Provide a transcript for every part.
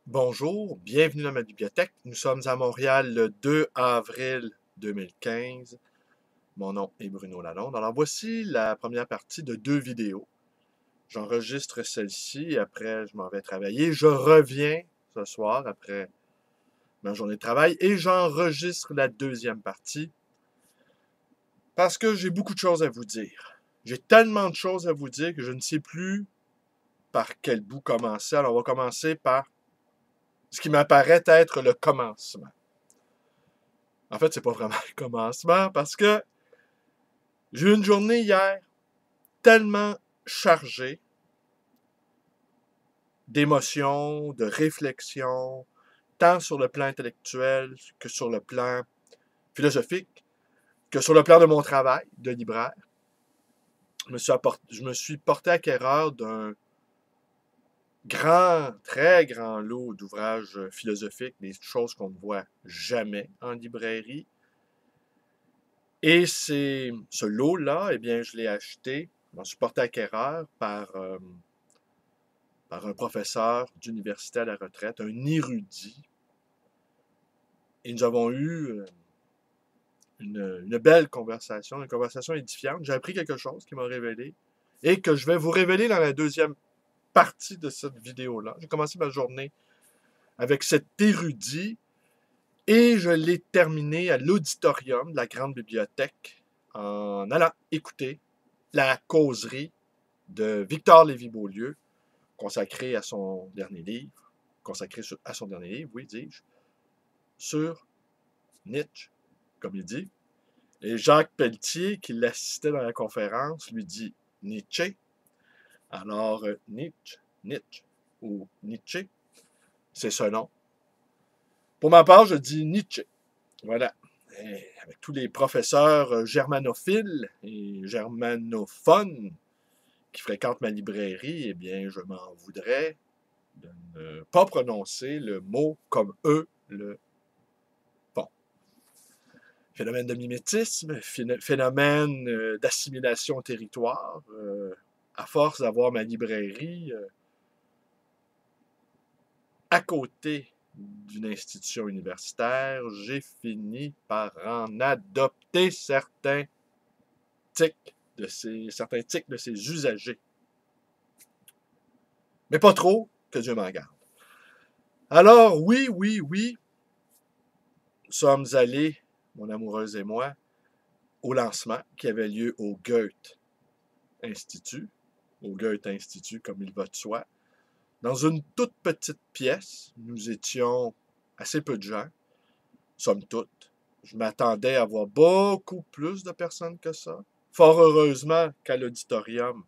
Bonjour, bienvenue dans ma bibliothèque. Nous sommes à Montréal le 2 avril 2015. Mon nom est Bruno Lalonde. Alors voici la première partie de 2 vidéos. J'enregistre celle-ci et après je m'en vais travailler. Je reviens ce soir après ma journée de travail et j'enregistre la deuxième partie parce que j'ai beaucoup de choses à vous dire. J'ai tellement de choses à vous dire que je ne sais plus par quel bout commencer. Alors on va commencer par ce qui m'apparaît être le commencement. En fait, c'est pas vraiment le commencement parce que j'ai eu une journée hier tellement chargée d'émotions, de réflexions, tant sur le plan intellectuel que sur le plan philosophique, que sur le plan de mon travail de libraire. Je me suis porté acquéreur d'un très grand lot d'ouvrages philosophiques, des choses qu'on ne voit jamais en librairie. Et ce lot-là, eh bien, je l'ai acheté, je m'en suis porté acquéreur par un professeur d'université à la retraite, un érudit. Et nous avons eu une belle conversation, une conversation édifiante. J'ai appris quelque chose qui m'a révélé et que je vais vous révéler dans la deuxième partie de cette vidéo-là. J'ai commencé ma journée avec cet érudit et je l'ai terminé à l'auditorium de la Grande Bibliothèque en allant écouter la causerie de Victor Lévy-Beaulieu, consacré à son dernier livre, oui, dis-je, sur Nietzsche, comme il dit. Et Jacques Pelletier, qui l'assistait dans la conférence, lui dit Nietzsche. Alors, Nietzsche, ou Nietzsche, c'est ce nom. Pour ma part, je dis Nietzsche. Voilà. Et avec tous les professeurs germanophiles et germanophones qui fréquentent ma librairie, eh bien, je m'en voudrais de ne pas prononcer le mot comme eux le font. Phénomène de mimétisme, phénomène d'assimilation au territoire. À force d'avoir ma librairie à côté d'une institution universitaire, j'ai fini par en adopter certains tics de ses usagers. Mais pas trop, que Dieu m'en garde. Alors, oui, nous sommes allés, mon amoureuse et moi, au lancement qui avait lieu au Goethe Institut, comme il va de soi. Dans une toute petite pièce, nous étions assez peu de gens, somme toute. Je m'attendais à voir beaucoup plus de personnes que ça. Fort heureusement qu'à l'auditorium,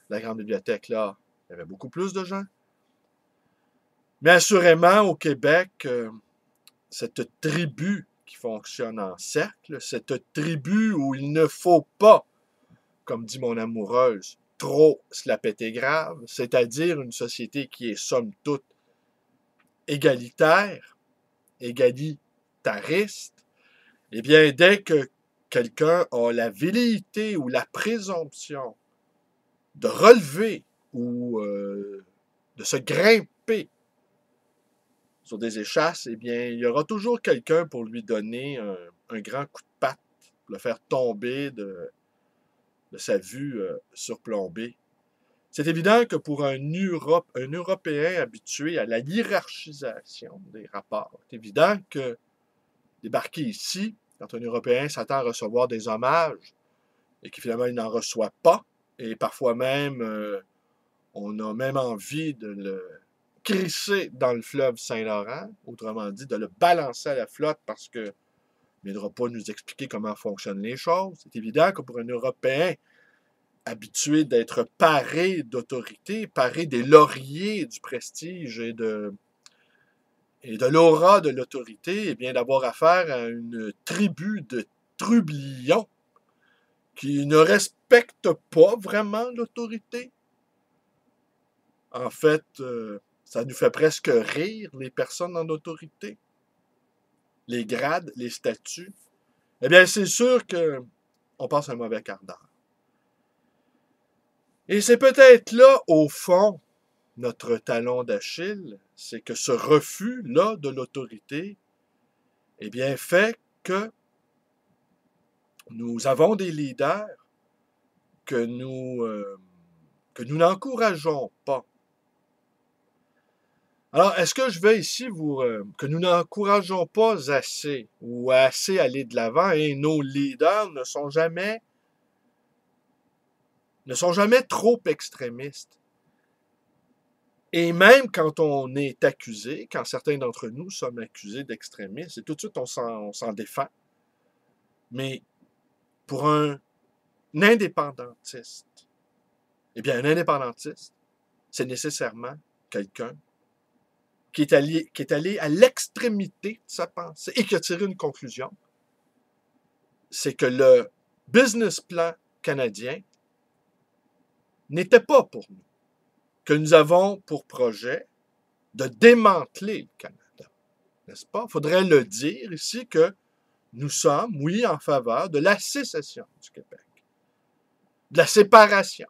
la grande bibliothèque, là, il y avait beaucoup plus de gens. Mais assurément, au Québec, cette tribu qui fonctionne en cercle, cette tribu où il ne faut pas, comme dit mon amoureuse, trop se la péter grave, c'est-à-dire une société qui est somme toute égalitaire, égalitariste, eh bien, dès que quelqu'un a la velléité ou la présomption de relever ou de se grimper sur des échasses, eh bien, il y aura toujours quelqu'un pour lui donner un grand coup de patte, pour le faire tomber de sa vue surplombée. C'est évident que pour un Européen habitué à la hiérarchisation des rapports, c'est évident que débarquer ici, quand un Européen s'attend à recevoir des hommages et que finalement il n'en reçoit pas, et parfois même on a même envie de le crisser dans le fleuve Saint-Laurent, autrement dit, de le balancer à la flotte parce qu'il ne viendra pas nous expliquer comment fonctionnent les choses. C'est évident que pour un Européen habitué d'être paré d'autorité, paré des lauriers du prestige et de l'aura de l'autorité, eh bien d'avoir affaire à une tribu de trublions qui ne respectent pas vraiment l'autorité. En fait, ça nous fait presque rire, les personnes en autorité, les grades, les statuts. Eh bien, c'est sûr qu'on passe un mauvais quart d'heure. Et c'est peut-être là, au fond, notre talon d'Achille, c'est que ce refus-là de l'autorité, eh bien, fait que nous avons des leaders que nous n'encourageons pas. Alors, est-ce que je vais ici que nous n'encourageons pas assez ou assez aller de l'avant et nos leaders ne sont jamais trop extrémistes? Et même quand on est accusé, quand certains d'entre nous sommes accusés d'extrémisme, et tout de suite on s'en défend. Mais pour un indépendantiste, eh bien, un indépendantiste, c'est nécessairement quelqu'un qui est allé à l'extrémité de sa pensée et qui a tiré une conclusion. C'est que le business plan canadien n'était pas pour nous. Que nous avons pour projet de démanteler le Canada. N'est-ce pas? Il faudrait le dire ici que nous sommes, oui, en faveur de la sécession du Québec, de la séparation,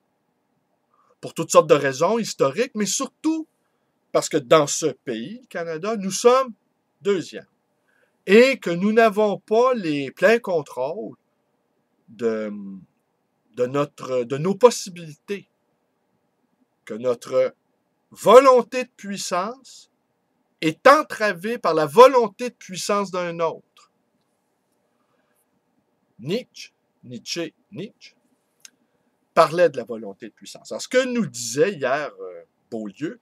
pour toutes sortes de raisons historiques, mais surtout parce que dans ce pays, le Canada, nous sommes deuxièmes et que nous n'avons pas les pleins contrôles de nos possibilités, que notre volonté de puissance est entravée par la volonté de puissance d'un autre. Nietzsche parlait de la volonté de puissance. Alors, ce que nous disait hier Beaulieu,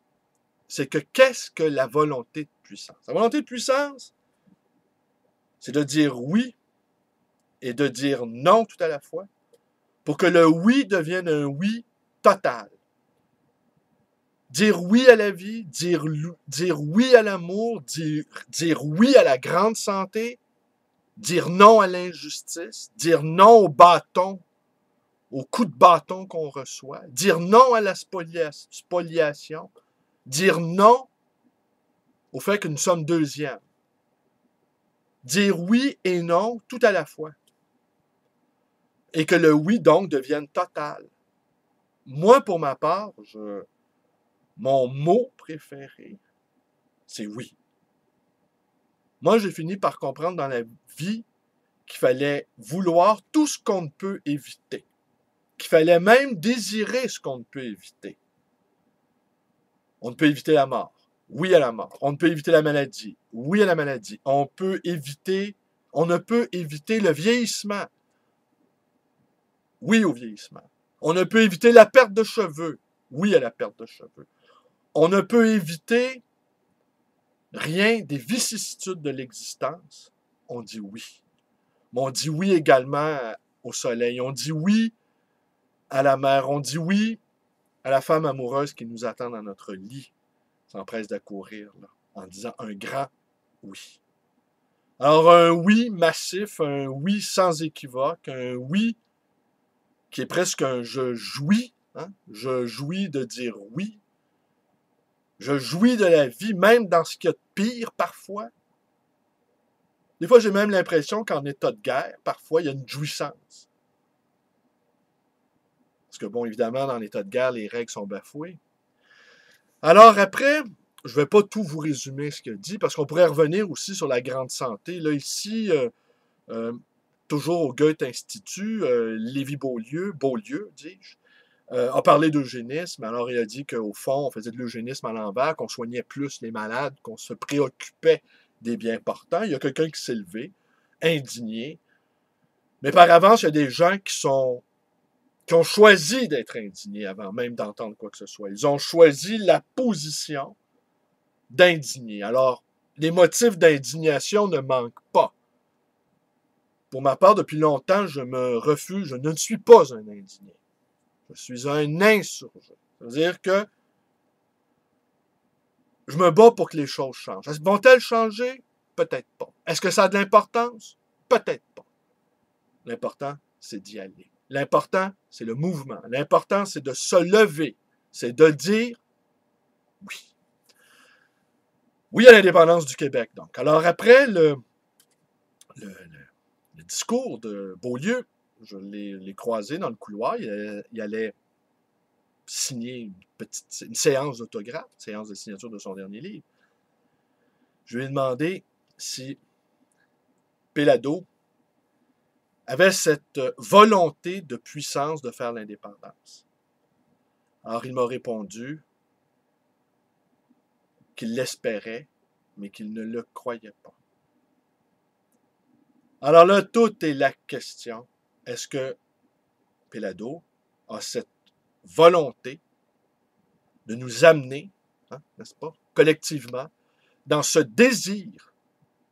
c'est que qu'est-ce que la volonté de puissance? La volonté de puissance, c'est de dire oui et de dire non tout à la fois pour que le oui devienne un oui total. Dire oui à la vie, dire oui à l'amour, dire oui à la grande santé, dire non à l'injustice, dire non au bâton, au coup de bâton qu'on reçoit, dire non à la spoliation, dire non au fait que nous sommes deuxièmes. Dire oui et non tout à la fois. Et que le oui, donc, devienne total. Moi, pour ma part, mon mot préféré, c'est oui. Moi, j'ai fini par comprendre dans la vie qu'il fallait vouloir tout ce qu'on ne peut éviter. Qu'il fallait même désirer ce qu'on ne peut éviter. On ne peut éviter la mort. Oui à la mort. On ne peut éviter la maladie. Oui à la maladie. On ne peut éviter le vieillissement. Oui au vieillissement. On ne peut éviter la perte de cheveux. Oui à la perte de cheveux. On ne peut éviter rien des vicissitudes de l'existence. On dit oui. Mais on dit oui également au soleil. On dit oui à la mer. On dit oui à la femme amoureuse qui nous attend dans notre lit, s'empresse d'accourir, là, en disant un grand oui. Alors un oui massif, un oui sans équivoque, un oui qui est presque un je jouis, hein? Je jouis de dire oui. Je jouis de la vie, même dans ce qu'il y a de pire parfois. Des fois, j'ai même l'impression qu'en état de guerre, parfois, il y a une jouissance. Parce que, bon, évidemment, dans l'état de guerre, les règles sont bafouées. Alors après, je ne vais pas tout vous résumer ce qu'il a dit, parce qu'on pourrait revenir aussi sur la grande santé. Là, ici, toujours au Goethe Institut, Lévi-Beaulieu, dis-je, a parlé d'eugénisme. Alors, il a dit qu'au fond, on faisait de l'eugénisme à l'envers, qu'on soignait plus les malades, qu'on se préoccupait des biens portants. Il y a quelqu'un qui s'est levé, indigné. Mais par avance, il y a des gens qui ont choisi d'être indignés avant même d'entendre quoi que ce soit. Ils ont choisi la position d'indigné. Alors, les motifs d'indignation ne manquent pas. Pour ma part, depuis longtemps, je me refuse, je ne suis pas un indigné. Je suis un insurgé. C'est-à-dire que je me bats pour que les choses changent. Vont-elles changer? Peut-être pas. Est-ce que ça a de l'importance? Peut-être pas. L'important, c'est d'y aller. L'important, c'est le mouvement. L'important, c'est de se lever. C'est de dire oui. Oui à l'indépendance du Québec, donc. Alors après le discours de Beaulieu, je l'ai croisé dans le couloir, il allait signer une séance d'autographe, une séance de signature de son dernier livre. Je lui ai demandé si Péladeau avait cette volonté de puissance de faire l'indépendance. Alors, il m'a répondu qu'il l'espérait, mais qu'il ne le croyait pas. Alors là, tout est la question. Est-ce que Péladeau a cette volonté de nous amener, n'est-ce pas, collectivement, dans ce désir,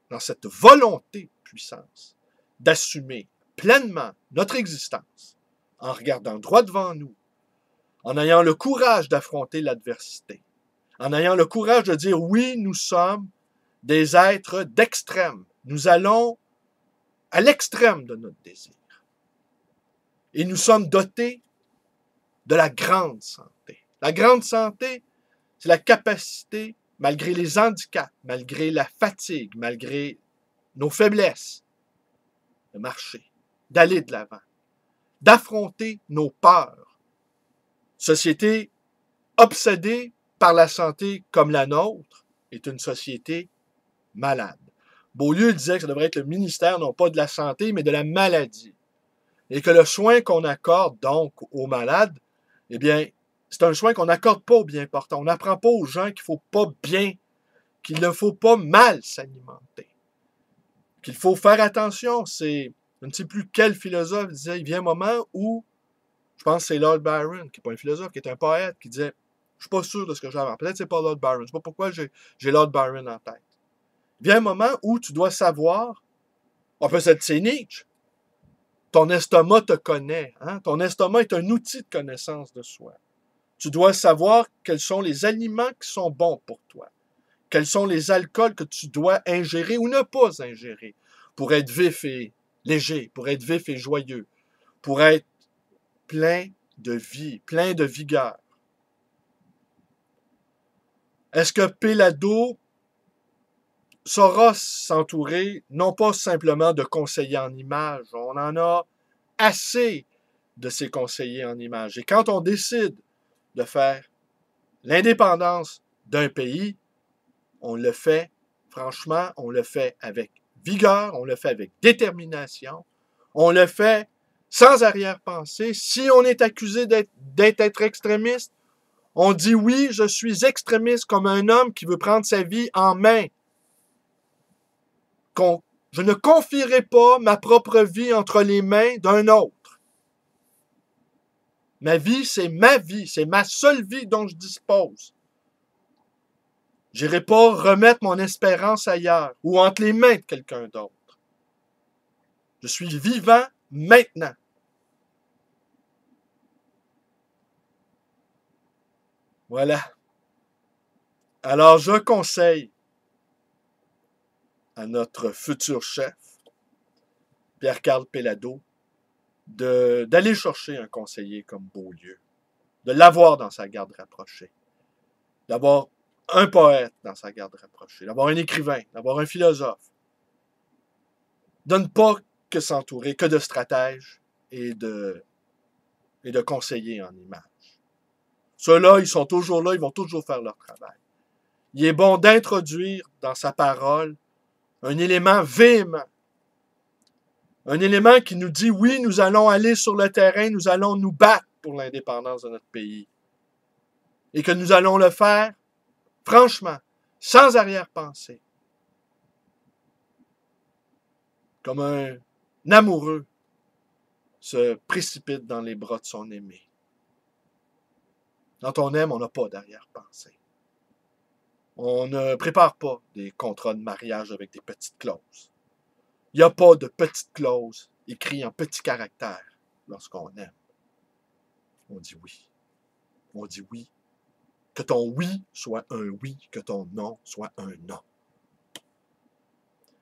dans cette volonté de puissance, d'assumer pleinement notre existence en regardant droit devant nous, en ayant le courage d'affronter l'adversité, en ayant le courage de dire oui, nous sommes des êtres d'extrême. Nous allons à l'extrême de notre désir. Et nous sommes dotés de la grande santé. La grande santé, c'est la capacité, malgré les handicaps, malgré la fatigue, malgré nos faiblesses, de marcher, d'aller de l'avant, d'affronter nos peurs. Société obsédée par la santé comme la nôtre est une société malade. Beaulieu disait que ça devrait être le ministère, non pas de la santé, mais de la maladie. Et que le soin qu'on accorde donc aux malades, eh bien, c'est un soin qu'on n'accorde pas aux bien portants. On n'apprend pas aux gens qu'il ne faut pas mal s'alimenter. Qu'il faut faire attention. Je ne sais plus quel philosophe disait, il vient un moment où, je pense que c'est Lord Byron, qui n'est pas un philosophe, qui est un poète, qui disait, je ne suis pas sûr de ce que j'avais. Peut-être que ce n'est pas Lord Byron. Je ne sais pas pourquoi j'ai Lord Byron en tête. Il vient un moment où tu dois savoir, peut-être c'est Nietzsche, ton estomac te connaît. Hein? Ton estomac est un outil de connaissance de soi. Tu dois savoir quels sont les aliments qui sont bons pour toi. Quels sont les alcools que tu dois ingérer ou ne pas ingérer pour être vif et léger, pour être vif et joyeux, pour être plein de vie, plein de vigueur. Est-ce que Péladeau saura s'entourer, non pas simplement de conseillers en images, on en a assez de ces conseillers en images. Et quand on décide de faire l'indépendance d'un pays, on le fait, franchement, on le fait avec vigueur, on le fait avec détermination, on le fait sans arrière-pensée. Si on est accusé d'être extrémiste, on dit oui, je suis extrémiste comme un homme qui veut prendre sa vie en main. Je ne confierai pas ma propre vie entre les mains d'un autre. Ma vie, c'est ma seule vie dont je dispose. Je n'irai pas remettre mon espérance ailleurs ou entre les mains de quelqu'un d'autre. Je suis vivant maintenant. Voilà. Alors, je conseille à notre futur chef, Pierre-Carl Péladeau, d'aller chercher un conseiller comme Beaulieu, de l'avoir dans sa garde rapprochée, d'avoir un poète dans sa garde rapprochée, d'avoir un écrivain, d'avoir un philosophe, de ne pas que s'entourer que de stratèges et de conseillers en images. Ceux-là, ils sont toujours là, ils vont toujours faire leur travail. Il est bon d'introduire dans sa parole un élément véhément, un élément qui nous dit, oui, nous allons aller sur le terrain, nous allons nous battre pour l'indépendance de notre pays. Et que nous allons le faire, franchement, sans arrière-pensée. Comme un amoureux se précipite dans les bras de son aimé. Quand on aime, on n'a pas d'arrière-pensée. On ne prépare pas des contrats de mariage avec des petites clauses. Il n'y a pas de petites clauses écrites en petits caractères lorsqu'on aime. On dit oui. On dit oui. Que ton oui soit un oui, que ton non soit un non.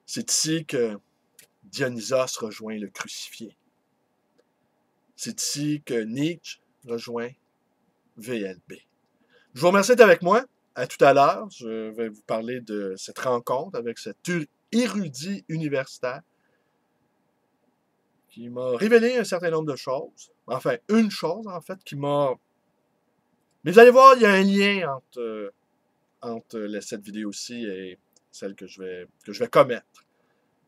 C'est ici que Dionysos rejoint le crucifié. C'est ici que Nietzsche rejoint VLB. Je vous remercie d'être avec moi. À tout à l'heure, je vais vous parler de cette rencontre avec cet érudit universitaire qui m'a révélé un certain nombre de choses. Enfin, une chose, en fait, qui m'a Mais vous allez voir, il y a un lien entre cette vidéo-ci et celle que je vais commettre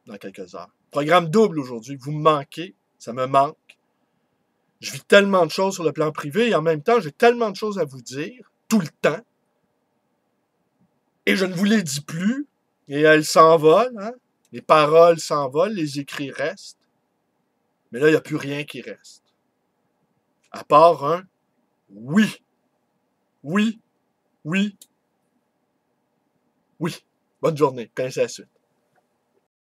dans quelques heures. Programme double aujourd'hui. Vous me manquez. Ça me manque. Je vis tellement de choses sur le plan privé et en même temps, j'ai tellement de choses à vous dire, tout le temps. Et je ne vous les dis plus. Et elles s'envolent. Hein? Les paroles s'envolent, les écrits restent. Mais là, il n'y a plus rien qui reste. À part un oui. Oui. Oui. Oui. Bonne journée. Connaissez la suite.